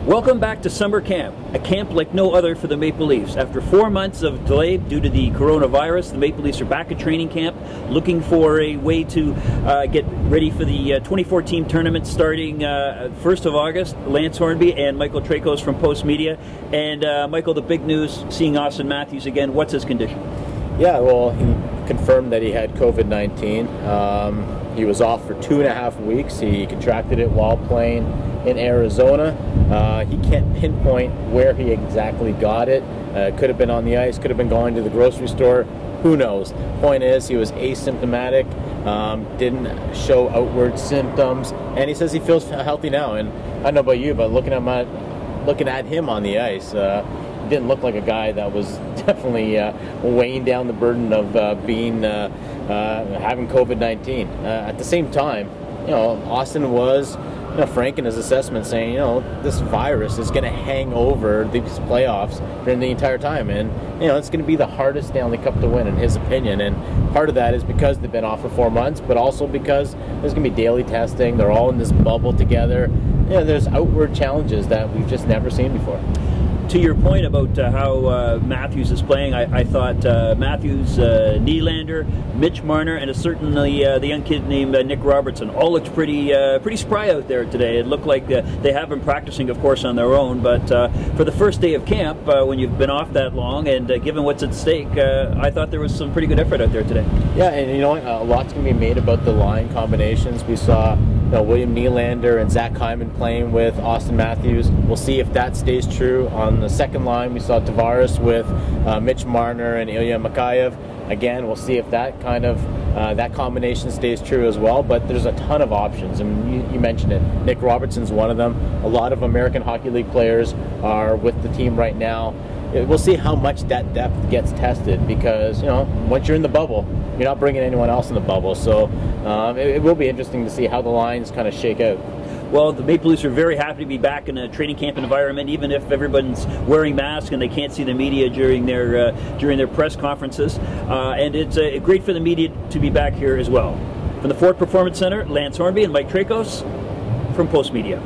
Welcome back to summer camp, a camp like no other for the Maple Leafs. After 4 months of delay due to the coronavirus, the Maple Leafs are back at training camp, looking for a way to get ready for the 24-team tournament starting 1st of August. Lance Hornby and Michael Trakos from Post Media. And Michael, the big news, seeing Austin Matthews again. What's his condition? Yeah, well, he confirmed that he had COVID-19. He was off for 2.5 weeks. He contracted it while playing in Arizona. He can't pinpoint where he exactly got it. Could have been on the ice, could have been going to the grocery store. Who knows? Point is, he was asymptomatic, didn't show outward symptoms, and he says he feels healthy now. And I don't know about you, but looking at him on the ice, he didn't look like a guy that was definitely weighing down the burden of having COVID-19. At the same time, Austin was frank in his assessment, saying, this virus is going to hang over these playoffs during the entire time, and it's going to be the hardest Stanley Cup to win, in his opinion. And part of that is because they've been off for 4 months, but also because there's going to be daily testing. They're all in this bubble together. There's outward challenges that we've just never seen before. To your point about how Matthews is playing, I thought Matthews, Nylander, Mitch Marner, and certainly the young kid named Nick Robertson all looked pretty spry out there today. It looked like they have been practicing, of course, on their own, but for the first day of camp, when you've been off that long, and given what's at stake, I thought there was some pretty good effort out there today. Yeah, and a lot's going to be made about the line combinations. We saw William Nylander and Zach Hyman playing with Austin Matthews. We'll see if that stays true. On the second line, we saw Tavares with Mitch Marner and Ilya Mikheyev. Again, we'll see if that that combination stays true as well. But there's a ton of options. I mean, you mentioned it. Nick Robertson's one of them. A lot of American Hockey League players are with the team right now. We'll see how much that depth gets tested, because once you're in the bubble, you're not bringing anyone else in the bubble. So it will be interesting to see how the lines kind of shake out. Well, the Maple Leafs are very happy to be back in a training camp environment, even if everyone's wearing masks and they can't see the media during their press conferences. And it's great for the media to be back here as well. From the Ford Performance Center, Lance Hornby and Mike Trakos from Post Media.